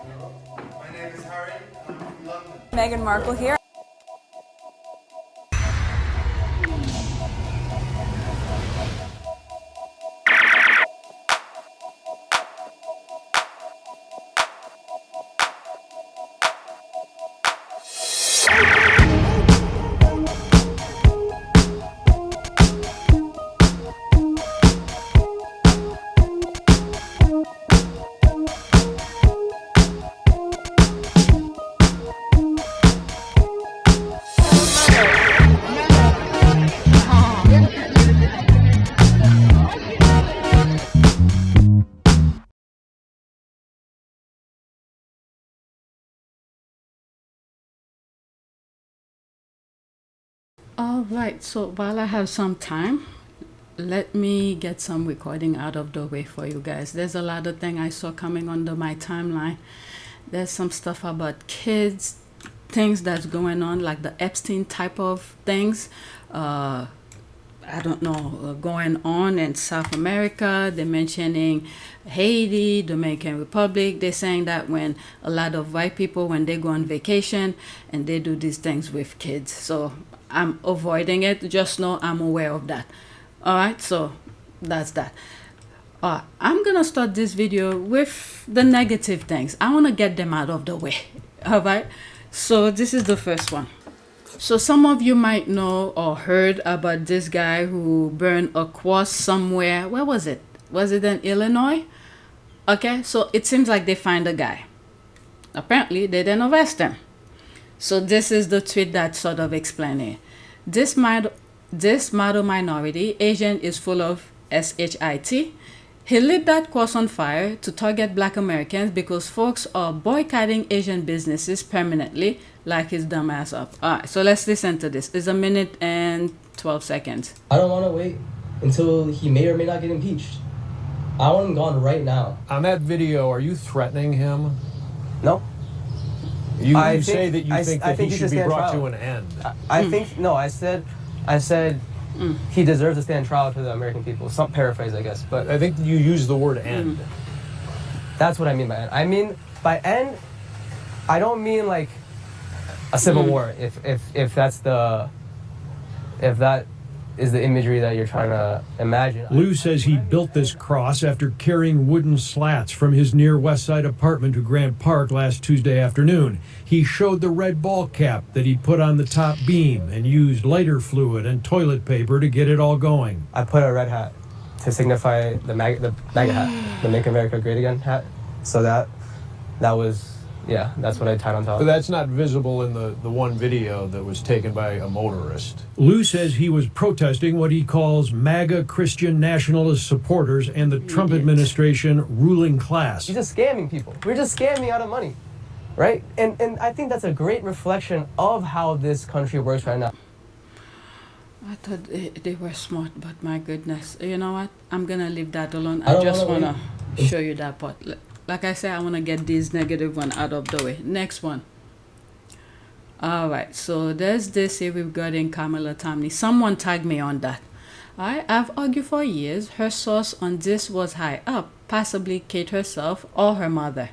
My name is Harry, and I'm from London. Meghan Markle here. All right, so while I have some time, let me get some recording out of the way for you guys. There's a lot of things I saw coming under my timeline. There's some stuff about kids, things that's going on, like the Epstein type of things. I don't know, going on in South America. They're mentioning Haiti, Dominican Republic. They're saying that when a lot of white people, when they go on vacation and they do these things with kids. So I'm avoiding it. Just know I'm aware of that. All right, so that's that. I'm gonna start this video with the negative things. I want to get them out of the way. All right, so this is the first one. So some of you might know or heard about this guy who burned a cross somewhere. Where was it? Was it in Illinois? Okay, so it seems like they find a guy. Apparently, they didn't arrest him. So this is the tweet that sort of explaining it. This model minority, Asian is full of shit. He lit that cross on fire to target Black Americans because folks are boycotting Asian businesses permanently, like his dumbass up. All right, so let's listen to this. It's 1 minute and 12 seconds. I don't want to wait until he may or may not get impeached. I want him gone right now. On that video, are you threatening him? No. You I say think- that you think that he should be stand brought trial. to an end. I think, no, I said he deserves to stand trial to the American people. Some paraphrase, I guess, but I think you use the word end. that's what I mean by end. I mean, by end, I don't mean like a civil war, if that is the imagery that you're trying to imagine. Lou says he built this cross after carrying wooden slats from his near West Side apartment to Grant Park last Tuesday afternoon. He showed the red ball cap that he put on the top beam and used lighter fluid and toilet paper to get it all going. I put a red hat to signify the MAGA hat, the Make America Great Again hat. So that was, yeah, that's what I tied on top. But that's not visible in the one video that was taken by a motorist. Lou says he was protesting what he calls MAGA Christian nationalist supporters and the Trump administration ruling class. You're just scamming people. We're just scamming out of money, right? And I think that's a great reflection of how this country works right now. I thought they were smart, but my goodness. You know what? I'm going to leave that alone. I I don't just want wanna to show you that part. Like I said, I want to get these negative one out of the way. Next one. All right, so there's this here regarding CAMILA Tomenny. Someone tagged me on that. I've argued for years her source on this was high up, possibly Kate herself or her mother.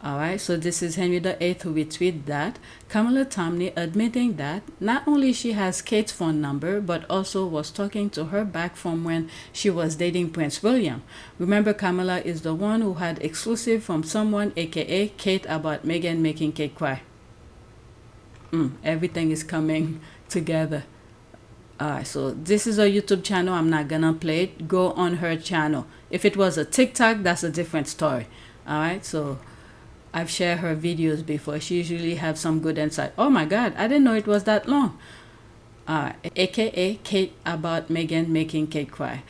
All right, so this is Henry VIII who retweeted that. CAMILA Tomenny admitting that not only she has Kate's phone number, but also was talking to her back from when she was dating Prince William. Remember, CAMILA is the one who had exclusive from someone, aka Kate, about Meghan making Kate cry. Everything is coming together. Alright, so this is a YouTube channel. I'm not gonna play it. Go on her channel. If it was a TikTok, that's a different story. Alright, so I've shared her videos before. She usually have some good insight. Oh my god, I didn't know it was that long. AKA Kate about Meghan making Kate cry.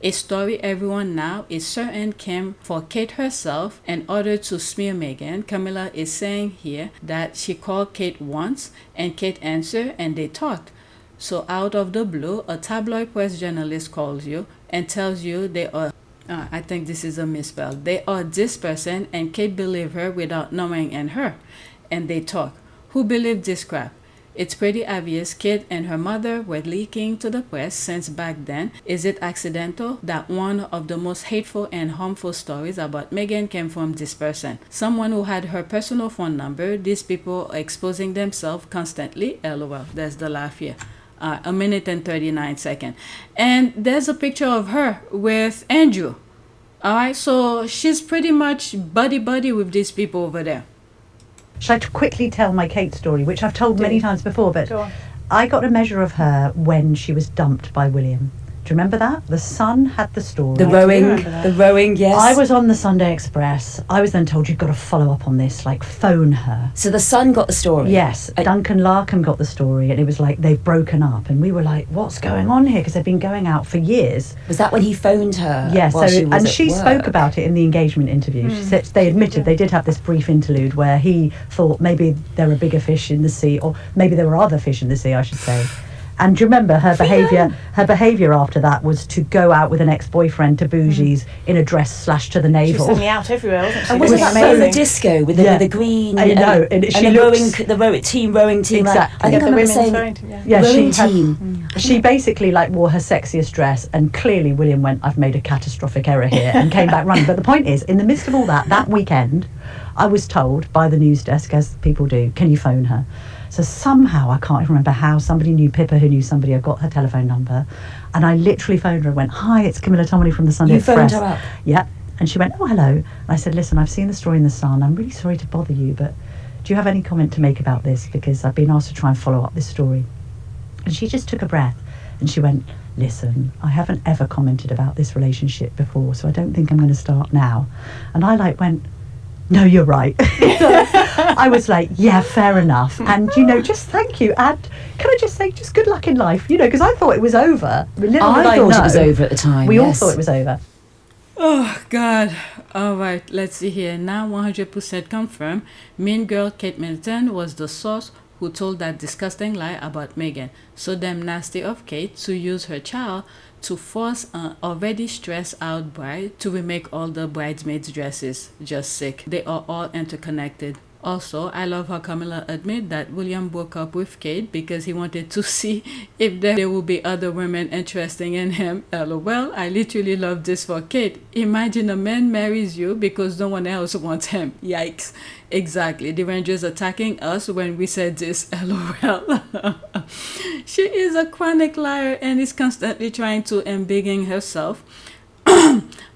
A story everyone now is certain came for Kate herself in order to smear Meghan. CAMILA is saying here that she called Kate once and Kate answered and they talked. So out of the blue, a tabloid press journalist calls you and tells you they are, I think this is a misspell, they are this person, and Kate believed her without knowing and her. And they talk. Who believed this crap? It's pretty obvious Kate and her mother were leaking to the press since back then. Is it accidental that one of the most hateful and harmful stories about Meghan came from this person? Someone who had her personal phone number. These people are exposing themselves constantly. LOL. There's the laugh here. 1 minute and 39 seconds. And there's a picture of her with Andrew. Alright, so she's pretty much buddy-buddy with these people over there. Should I quickly tell my Kate story, which I've told many times before, but Go on. I got a measure of her when she was dumped by William. Do you remember that? The Sun had the story. The rowing, yes. I was on the Sunday Express. I was then told you've got to follow up on this, like phone her. So the Sun got the story? Yes, Duncan Larkham got the story, and it was like they've broken up, and we were like, what's going on here? Because they've been going out for years. Was that when he phoned her? Yes, while she was at she work? spoke about it in the engagement interview. She said they admitted they did have this brief interlude where he thought maybe there are bigger fish in the sea, or maybe there were other fish in the sea, I should say. And do you remember her behaviour? Her behaviour after that was to go out with an ex-boyfriend to bougies in a dress / to the She was navel. suddenly out everywhere, wasn't she? And wasn't It was that roller amazing. disco with the green? I know, and and she the looks- rowing team. Like, Exactly. I think I remember saying Yeah, rowing she had- team. She basically like wore her sexiest dress, and clearly William went, I've made a catastrophic error here, and came back running. But the point is, in the midst of all that weekend, I was told by the news desk, as people do, can you phone her? So somehow, I can't even remember how, somebody knew Pippa who knew somebody, I got her telephone number, and I literally phoned her and went, hi, it's CAMILA Tomenny from the Sunday You Express. phoned her up? Yeah. And she went, oh, hello. And I said, listen, I've seen the story in the Sun. I'm really sorry to bother you, but do you have any comment to make about this? Because I've been asked to try and follow up this story. And she just took a breath and she went, listen, I haven't ever commented about this relationship before, so I don't think I'm going to start now. And I went, no, you're right. I was like, yeah, fair enough. And, just thank you. And can I just say, just good luck in life, because I thought it was over. I thought it was over at the time. We all yes. thought it was over. Oh, God. All right, let's see here. Now 100% confirmed. Mean girl Kate Middleton was the source who told that disgusting lie about Meghan. So damn nasty of Kate to use her child to force an already stressed out bride to remake all the bridesmaids' dresses. Just sick. They are all interconnected. Also, I love how Camilla admit that William broke up with Kate because he wanted to see if there will be other women interesting in him. LOL, I literally love this for Kate. Imagine a man marries you because no one else wants him. Yikes. Exactly. The Rangers attacking us when we said this. LOL. She is a chronic liar and is constantly trying to embiggen herself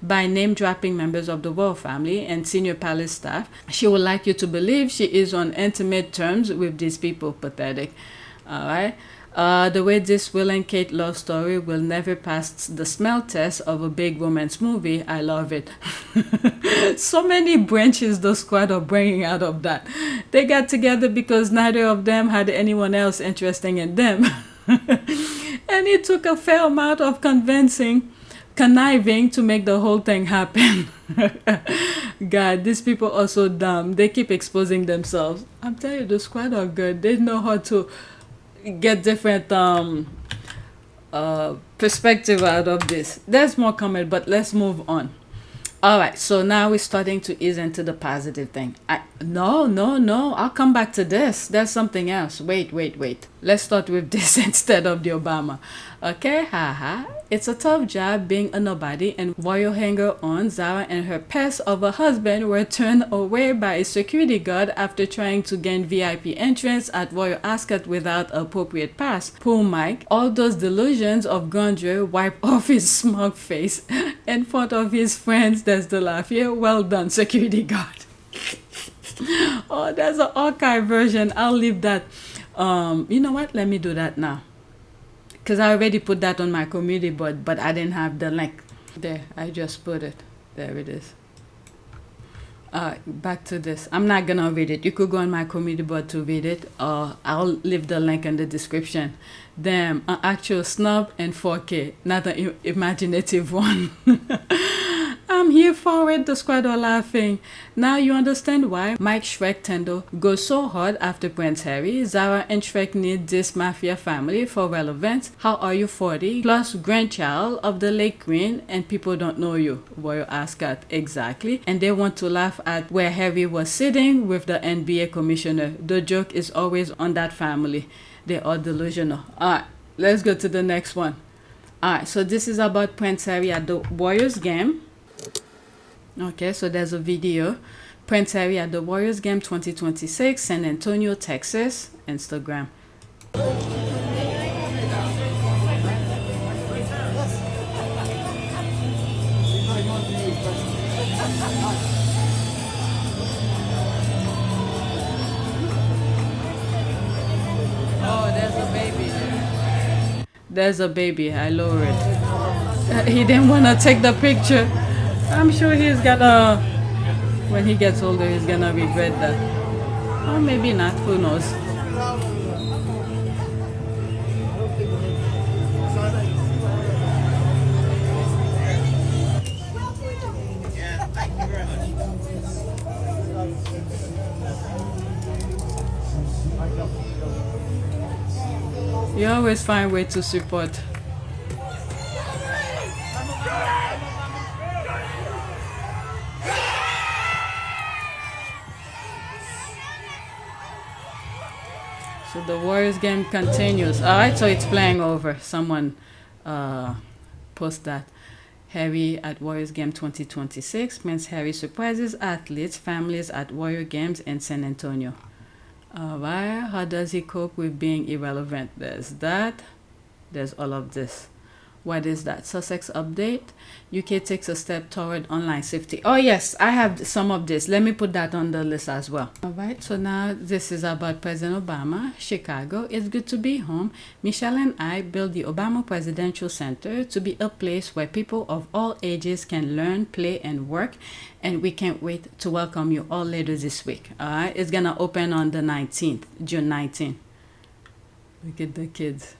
by name-dropping members of the royal family and senior palace staff. She would like you to believe she is on intimate terms with these people. Pathetic. Alright. The way this Will and Kate love story will never pass the smell test of a big romance movie. I love it. So many branches the squad are bringing out of that. They got together because neither of them had anyone else interesting in them. And it took a fair amount of conniving to make the whole thing happen. God, these people are so dumb. They keep exposing themselves. I'm telling you, the squad are good. They know how to get different perspective out of this. There's more comment, but let's move on. All right, so now we're starting to ease into the positive thing. No, I'll come back to this. There's something else. Wait. Let's start with this instead of the Obama. Okay, haha. It's a tough job being a nobody, and royal hanger-on Zara and her pest of a husband were turned away by a security guard after trying to gain VIP entrance at Royal Ascot without appropriate pass. Poor Mike, all those delusions of grandeur wiped off his smug face in front of his friends. There's the laugh here. Well done, security guard. Oh, there's an archive version. I'll leave that. You know what? Let me do that now. Because I already put that on my community board, but I didn't have the link. There, I just put it. There it is. Back to this. I'm not going to read it. You could go on my community board to read it, or I'll leave the link in the description. Damn, an actual snub in 4K, not an imaginative one. I'm here for it, the squad are laughing. Now you understand why Mike Shrek Tendo goes so hard after Prince Harry. Zara and Shrek need this mafia family for relevance. How are you 40? Plus grandchild of the late queen and people don't know you. Royal Ascot, exactly. And they want to laugh at where Harry was sitting with the NBA commissioner. The joke is always on that family. They are delusional. All right, let's go to the next one. All right, so this is about Prince Harry at the Warriors game. Okay, so there's a video. Prince Harry at the Warriors game 2026, San Antonio, Texas, Instagram. Oh, there's a baby. There's a baby. I lower it. He didn't want to take the picture. I'm sure he's gonna, when he gets older, he's gonna regret that. Or maybe not, who knows. You always find way to support. So the Warriors game continues. All right, so it's playing over. Someone post that. Harry at Warriors game 2026. Prince Harry surprises athletes, families at Warrior games in San Antonio. All right, how does he cope with being irrelevant? There's that. There's all of this. What is that? Sussex update. UK takes a step toward online safety. Oh yes, I have some of this. Let me put that on the list as well. All right, so now this is about President Obama. Chicago, it's good to be home. Michelle and I built the Obama Presidential Center to be a place where people of all ages can learn, play, and work. And we can't wait to welcome you all later this week. All right, it's gonna open on the 19th, June 19th. Look at the kids.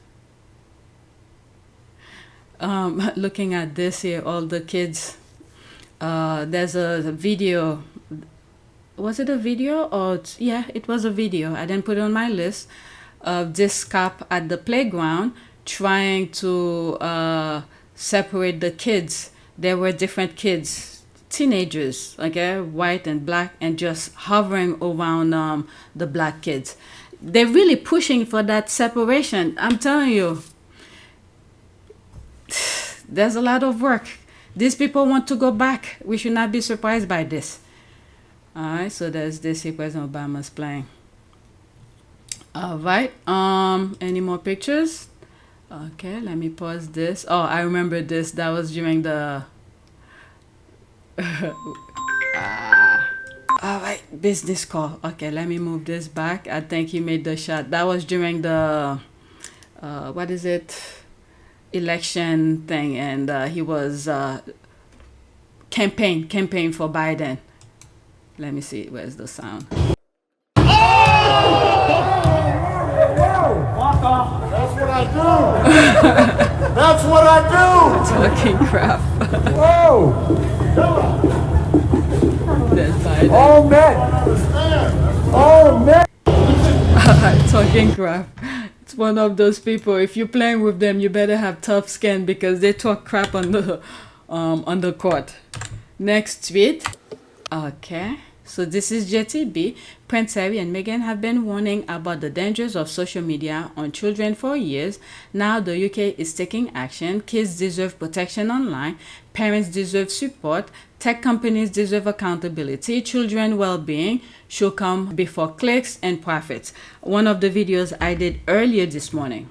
Looking at this here, all the kids, there's a video. Was it a video or yeah, it was a video. I didn't put it on my list of this cop at the playground trying to separate the kids. There were different kids, teenagers, okay, white and black, and just hovering around the black kids. They're really pushing for that separation. I'm telling you. There's a lot of work. These people want to go back. We should not be surprised by this. All right, so there's this here President Obama's playing. All right, any more pictures? Okay, let me pause this. Oh, I remember this. That was during the all right, business call. Okay, let me move this back. I think he made the shot. That was during the what is it? Election thing, and he was campaign for Biden. Let me see, where's the sound? That's what I do. That's what I do. Talking crap. Whoa. There's Biden. All men. All men. Talking crap. It's one of those people. If you're playing with them, you better have tough skin because they talk crap on the court. Next tweet. Okay, so this is JTB. Prince Harry and Meghan have been warning about the dangers of social media on children for years. Now the UK is taking action. Kids deserve protection online. Parents deserve support. Tech companies deserve accountability. Children well-being should come before clicks and profits. One of the videos I did earlier this morning,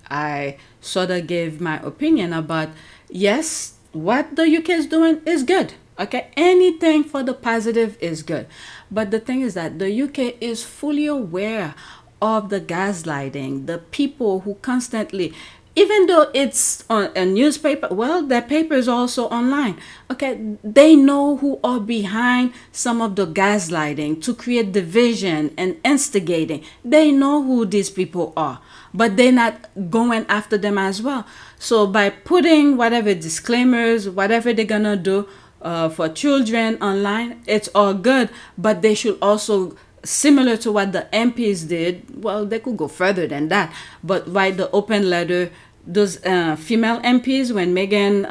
I sort of gave my opinion about, yes, what the UK is doing is good. Okay, anything for the positive is good. But the thing is that the UK is fully aware of the gaslighting, the people who constantly, even though it's on a newspaper, well, their paper is also online. Okay, they know who are behind some of the gaslighting to create division and instigating. They know who these people are, but they're not going after them as well. So by putting whatever disclaimers, whatever they're gonna do for children online, it's all good, but they should also, similar to what the MPs did, well, they could go further than that, but write the open letter. Those female MPs, when Meghan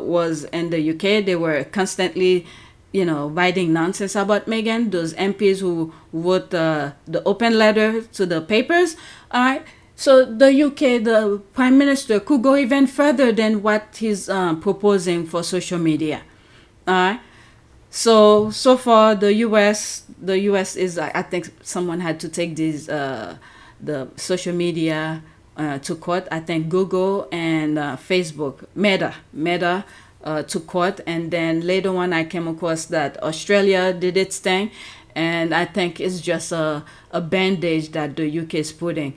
was in the UK, they were constantly, writing nonsense about Meghan. Those MPs who wrote the open letter to the papers, all right? So the UK, the Prime Minister could go even further than what he's proposing for social media. Alright. So far the US is, I think someone had to take these the social media to court. I think Google and Facebook, Meta to court, and then later on I came across that Australia did its thing, and I think it's just a bandage that the UK is putting.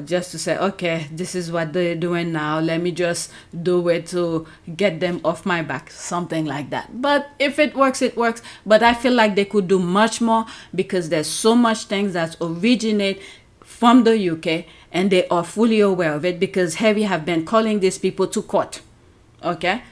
Just to say, okay, this is what they're doing now. Let me just do it to get them off my back, something like that. But if it works, it works. But I feel like they could do much more, because there's so much things that originate from the UK, and they are fully aware of it, because Harry have been calling these people to court. Okay,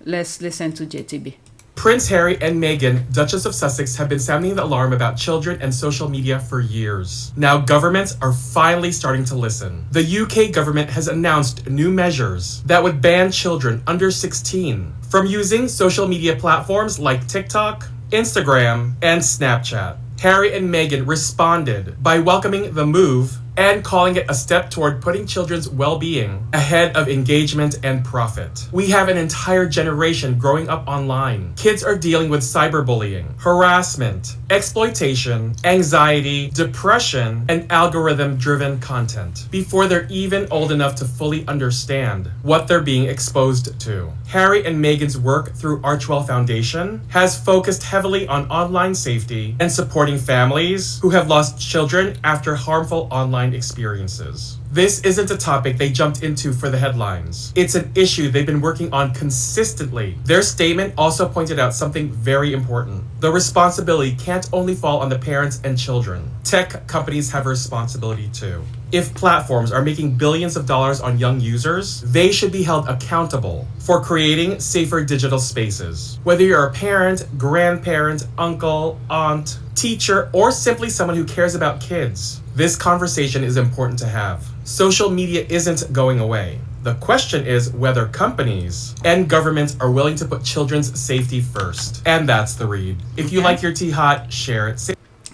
let's listen to JTB. Prince Harry and Meghan, Duchess of Sussex, have been sounding the alarm about children and social media for years. Now governments are finally starting to listen. The UK government has announced new measures that would ban children under 16 from using social media platforms like TikTok, Instagram, and Snapchat. Harry and Meghan responded by welcoming the move and calling it a step toward putting children's well-being ahead of engagement and profit. We have an entire generation growing up online. Kids are dealing with cyberbullying, harassment, exploitation, anxiety, depression, and algorithm-driven content before they're even old enough to fully understand what they're being exposed to. Harry and Meghan's work through Archwell Foundation has focused heavily on online safety and supporting families who have lost children after harmful online experiences. This isn't a topic they jumped into for the headlines. It's an issue they've been working on consistently. Their statement also pointed out something very important. The responsibility can't only fall on the parents and children. Tech companies have a responsibility too. If platforms are making billions of dollars on young users, they should be held accountable for creating safer digital spaces. Whether you're a parent, grandparent, uncle, aunt, teacher, or simply someone who cares about kids, this conversation is important to have. Social media isn't going away. The question is whether companies and governments are willing to put children's safety first. And that's the read. If you like your tea hot, share it.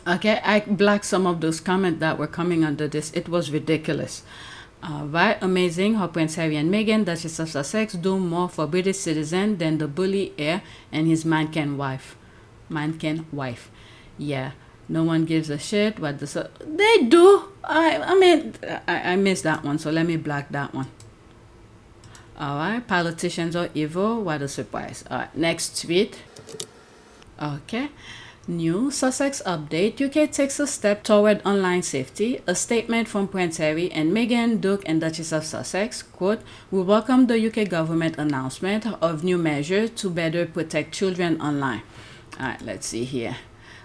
Okay, I blocked some of those comments that were coming under this. It was ridiculous. Right, amazing how Prince Harry and Meghan, Duchess of Sussex, do more for British citizen than the bully heir and his mankin wife. Yeah, no one gives a shit what they do. I missed that one, so let me block that one. Alright, politicians are evil. What a surprise. Alright, next tweet. Okay. New Sussex update. UK takes a step toward online safety. A statement from Prince Harry and Meghan, Duke and Duchess of Sussex. Quote, "We welcome the UK government announcement of new measures to better protect children online." Alright, let's see here.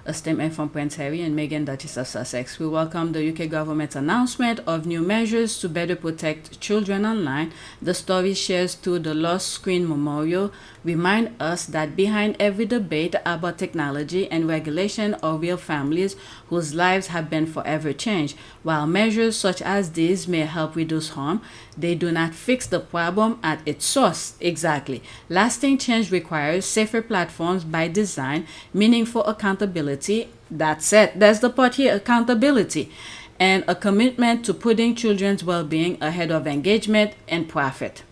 A statement from Prince Harry and Meghan, Duchess of Sussex. "We welcome the UK government's announcement of new measures to better protect children online. The story shares through the Lost Screen Memorial remind us that behind every debate about technology and regulation are real families whose lives have been forever changed. While measures such as these may help reduce harm, they do not fix the problem at its source." Exactly. "Lasting change requires safer platforms by design, meaningful accountability." That's it. That's the part here, accountability. "And a commitment to putting children's well-being ahead of engagement and profit."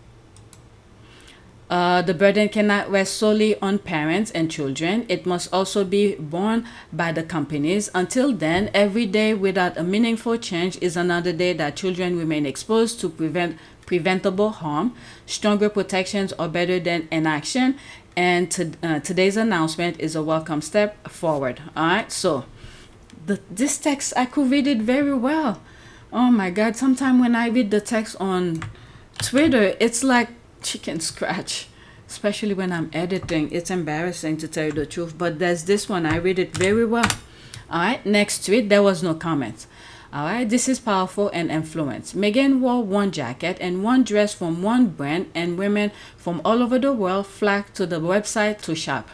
The burden cannot rest solely on parents and children. It must also be borne by the companies. Until then, every day without a meaningful change is another day that children remain exposed to preventable harm. Stronger protections are better than inaction, and today's announcement is a welcome step forward. All right, so this text, I could read it very well. Oh my God, sometimes when I read the text on Twitter, it's like chicken scratch, especially when I'm editing. It's embarrassing to tell you the truth, but there's this one. I read it very well. All right, next tweet. There was no comments. All right, this is powerful and influence. Meghan wore one jacket and one dress from one brand, and women from all over the world flocked to the website to shop.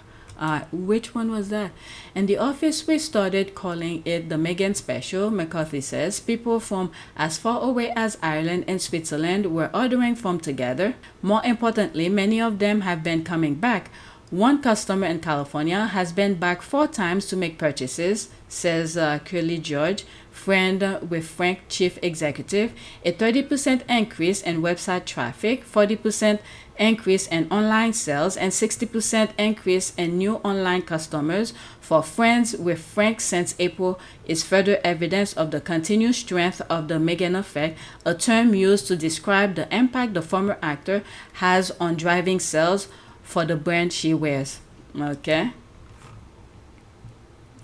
Which one was that? In the office, we started calling it the Meghan Special. McCarthy says people from as far away as Ireland and Switzerland were ordering from together. More importantly, many of them have been coming back. One customer in California has been back 4 times to make purchases, says Curly George, friend with Frank chief executive. A 30% increase in website traffic, 40% increase in online sales, and 60% increase in new online customers for Friends with Frank since April is further evidence of the continued strength of the Meghan effect, a term used to describe the impact the former actor has on driving sales for the brand she wears. Okay.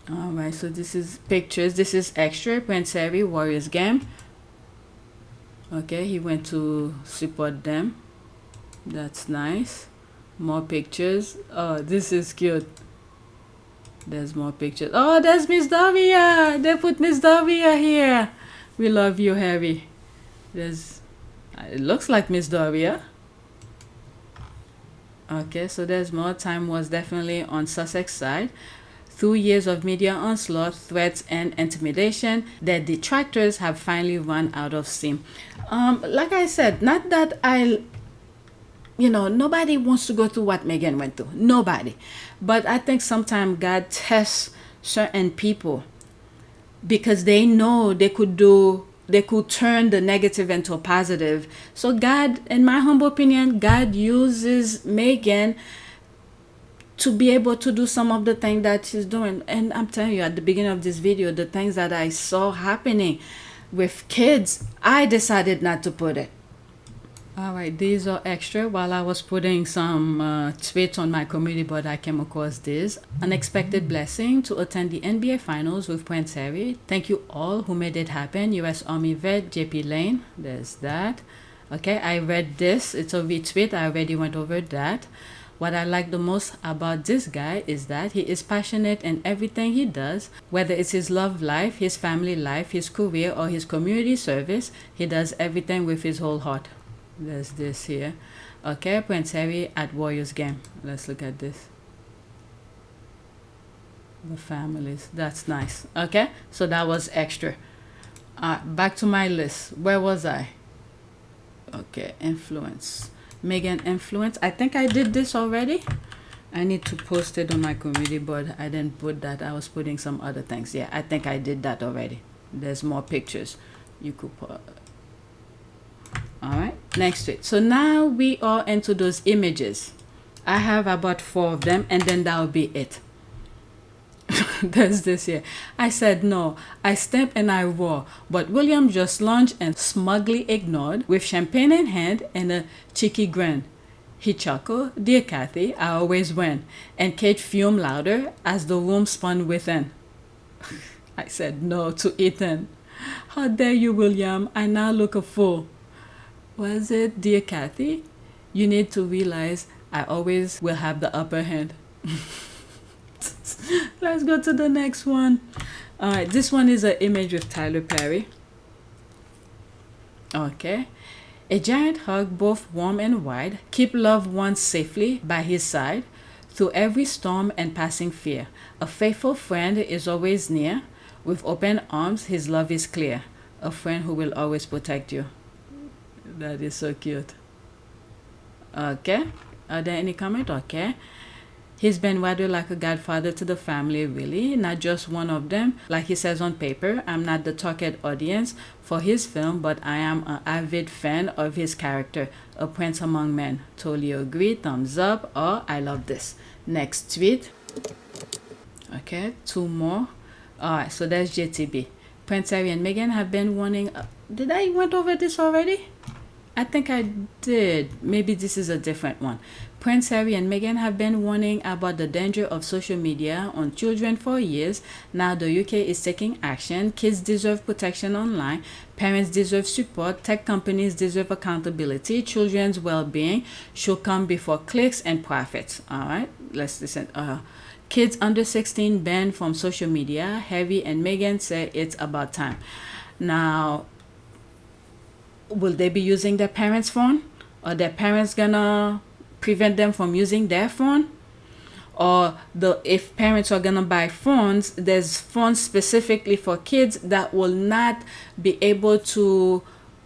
All right, so this is pictures. This is extra. Prince Harry, Warriors game. Okay, he went to support them. That's nice. More pictures. Oh, this is cute. There's more pictures. Oh, there's Miss Davia. They put Miss Davia here. We love you, Harry. There's, it looks like Miss Davia. Okay, so there's more. Time was definitely on Sussex side. Through years of media onslaught, threats, and intimidation, their detractors have finally run out of steam. Like I said, not that nobody wants to go through what Meghan went through. Nobody. But I think sometimes God tests certain people because they know they could turn the negative into a positive. So God, in my humble opinion, God uses Meghan to be able to do some of the things that she's doing. And I'm telling you, at the beginning of this video, the things that I saw happening with kids, I decided not to put it. All right, these are extra. While I was putting some tweets on my community board, I came across this. Unexpected blessing to attend the NBA Finals with Prince Harry. Thank you all who made it happen. U.S. Army vet, JP Lane. There's that. Okay, I read this. It's a retweet. I already went over that. What I like the most about this guy is that he is passionate in everything he does, whether it's his love life, his family life, his career, or his community service. He does everything with his whole heart. There's this here. Okay, Prince Harry at Warriors game. Let's look at this. The families. That's nice. Okay, so that was extra. Back to my list. Where was I? Okay, influence. Meghan influence. I think I did this already. I need to post it on my community board. I didn't put that. I was putting some other things. Yeah, I think I did that already. There's more pictures you could put. All right, next to it. So now we are into those images. I have about 4 of them, and then that will be it. There's this here. I said no. I stamped and I roar, but William just lunged and smugly ignored with champagne in hand and a cheeky grin. He chuckled, "Dear Kathy, I always win," and Kate fumed louder as the room spun within. I said no to Ethan. "How dare you, William? I now look a fool." Was it, "Dear Kathy, you need to realize I always will have the upper hand." Let's go to the next one. All right, this one is an image with Tyler Perry. Okay. A giant hug, both warm and wide. Keep loved ones safely by his side through every storm and passing fear. A faithful friend is always near. With open arms, his love is clear. A friend who will always protect you. That is so cute. Okay. Are there any comment? Okay. He's been rather like a godfather to the family, really, not just one of them. Like he says on paper, I'm not the target audience for his film, but I am an avid fan of his character, a prince among men. Totally agree, thumbs up, or I love this. Next tweet. Okay, 2 more. Alright, so that's JTB. Prince Harry and Meghan have been wanting... did I went over this already? I think I did. Maybe this is a different one. Prince Harry and Meghan have been warning about the danger of social media on children for years. Now the UK is taking action. Kids deserve protection online. Parents deserve support. Tech companies deserve accountability. Children's well-being should come before clicks and profits. All right, let's listen. Kids under 16 banned from social media. Harry and Meghan say it's about time. Now, will they be using their parents' phone? Or their parents gonna prevent them from using their phone? Or if parents are gonna buy phones, there's phones specifically for kids that will not be able to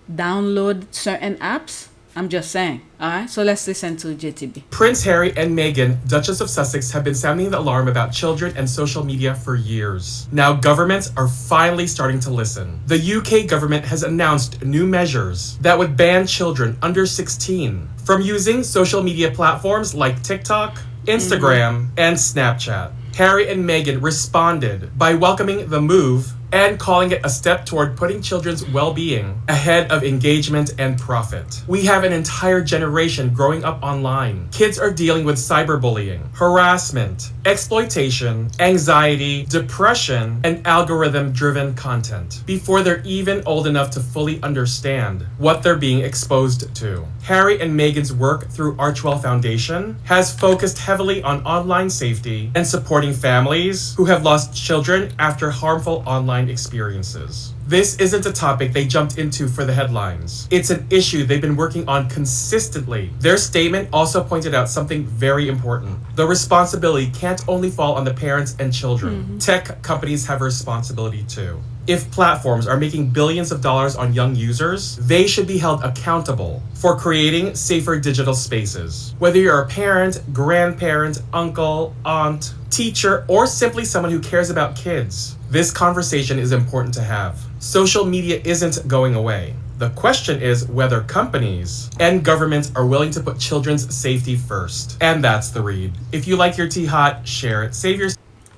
download certain apps. I'm just saying. All right, so let's listen to JTB. Prince Harry and Meghan, Duchess of Sussex, have been sounding the alarm about children and social media for years. Now, governments are finally starting to listen. The UK government has announced new measures that would ban children under 16 from using social media platforms like TikTok, Instagram, and Snapchat. Harry and Meghan responded by welcoming the move and calling it a step toward putting children's well-being ahead of engagement and profit. We have an entire generation growing up online. Kids are dealing with cyberbullying, harassment, exploitation, anxiety, depression, and algorithm-driven content before they're even old enough to fully understand what they're being exposed to. Harry and Meghan's work through Archwell Foundation has focused heavily on online safety and supporting families who have lost children after harmful online experiences. This isn't a topic they jumped into for the headlines. It's an issue they've been working on consistently. Their statement also pointed out something very important. The responsibility can't only fall on the parents and children. Tech companies have a responsibility too. If platforms are making billions of dollars on young users, they should be held accountable for creating safer digital spaces. Whether you're a parent, grandparent, uncle, aunt, teacher, or simply someone who cares about kids, this conversation is important to have. Social media isn't going away. The question is whether companies and governments are willing to put children's safety first. And that's the read. If you like your tea hot, share it. Save your...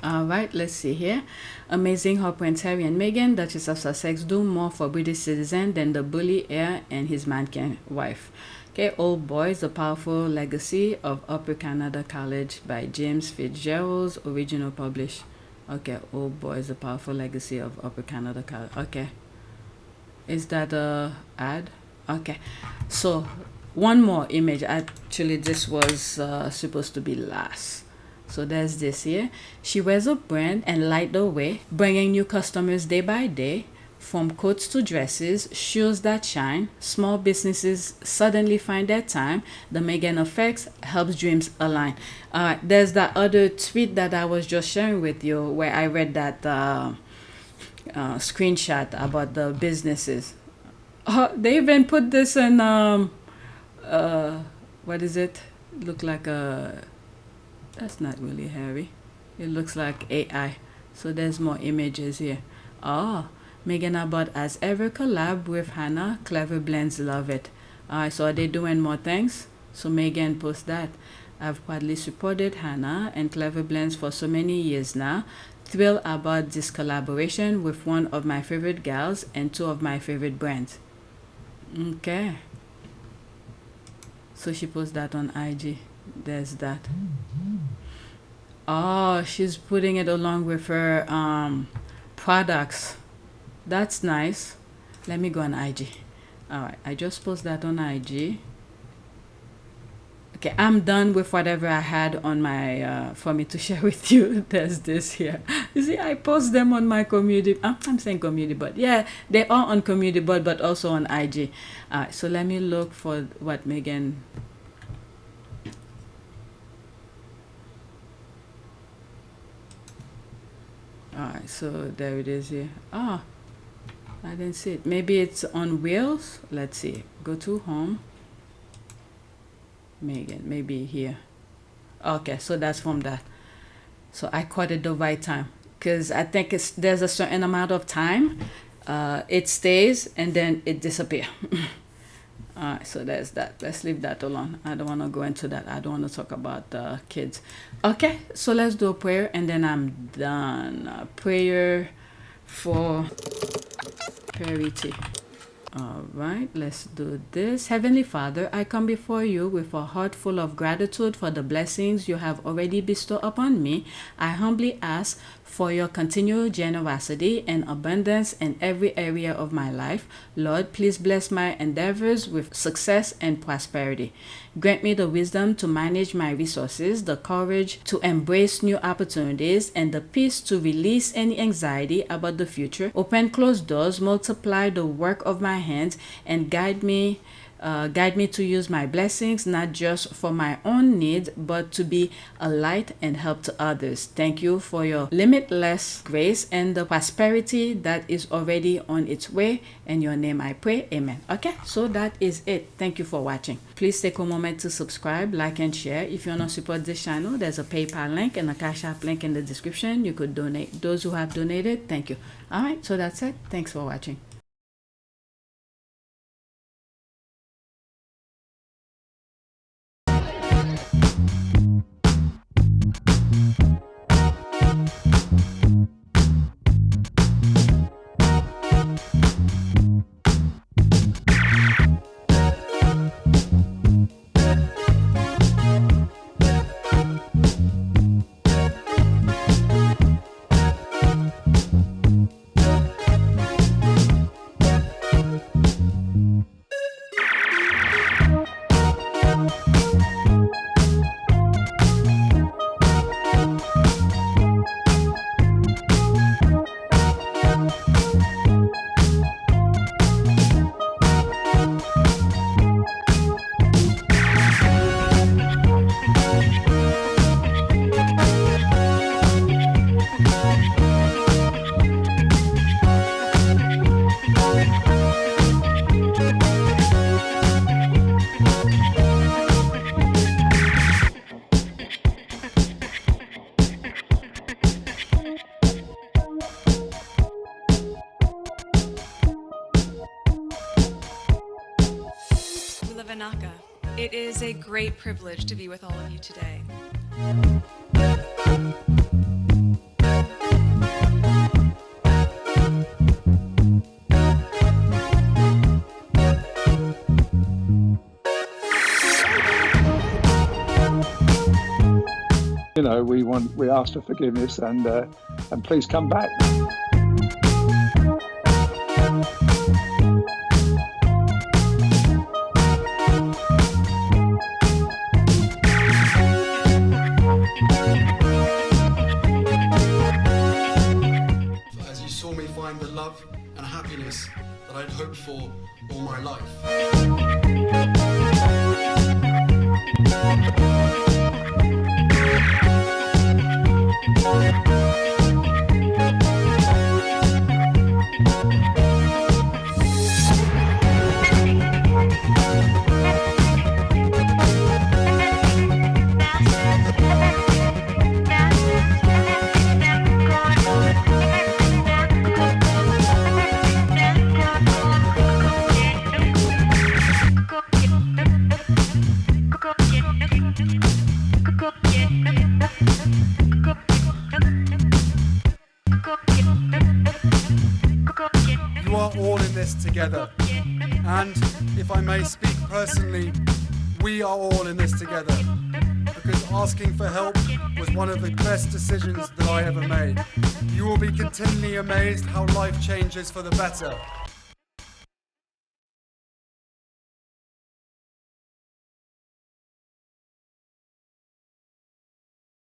All right, let's see here. Amazing how Prince Harry and Meghan, Duchess of Sussex, do more for British citizens than the bully heir and his mannequin wife. Okay, Old Boys, The Powerful Legacy of Upper Canada College by James Fitzgerald's original published. Okay, Old Boys, The Powerful Legacy of Upper Canada College. Okay. Is that a ad? Okay. So, one more image. Actually, this was supposed to be last. So there's this here. She wears a brand and light the way, bringing new customers day by day. From coats to dresses, shoes that shine, small businesses suddenly find their time. The Meghan effect helps dreams align. There's that other tweet that I was just sharing with you where I read that screenshot about the businesses. They even put this in, what is it? Look like a... That's not really Harry. It looks like AI. So there's more images here. Meghan Abbott as ever collab with Hannah. Clever blends, love it. So are they doing more things? So Meghan posts that. I've proudly supported Hannah and Clever Blends for so many years now. Thrilled about this collaboration with one of my favorite gals and two of my favorite brands. Okay. So she posts that on IG. There's that. She's putting it along with her products. That's nice. Let me go on IG. Alright, I just post that on IG. Okay, I'm done with whatever I had on my for me to share with you. There's this here. You see, I post them on my community. I'm saying community, but yeah, they are on community, but also on IG. Alright, so let me look for what Meghan. Alright, so there it is here. I didn't see it. Maybe it's on wheels. Let's see. Go to home. Meghan, maybe here. Okay, so that's from that. So I caught it the right time because I think there's a certain amount of time it stays and then it disappears. Alright, so there's that. Let's leave that alone. I don't want to go into that. I don't want to talk about kids. Okay, so let's do a prayer and then I'm done. Prayer for purity. All right, let's do this. Heavenly Father, I come before you with a heart full of gratitude for the blessings you have already bestowed upon me. I humbly ask for your continual generosity and abundance in every area of my life. Lord, please bless my endeavors with success and prosperity. Grant me the wisdom to manage my resources, the courage to embrace new opportunities, and the peace to release any anxiety about the future. Open closed doors, multiply the work of my hands, and guide me Guide me to use my blessings, not just for my own needs, but to be a light and help to others. Thank you for your limitless grace and the prosperity that is already on its way. In your name I pray, amen. Okay, so that is it. Thank you for watching. Please take a moment to subscribe, like, and share. If you want to support this channel, there's a PayPal link and a Cash App link in the description. You could donate. Those who have donated, thank you. All right, so that's it. Thanks for watching. It is a great privilege to be with all of you today. You know, we ask for forgiveness and please come back. As you saw me find the love and happiness that I'd hoped for all my life. You are all in this together, and if I may speak personally, we are all in this together, because asking for help was one of the best decisions that I ever made. You will be continually amazed how life changes for the better.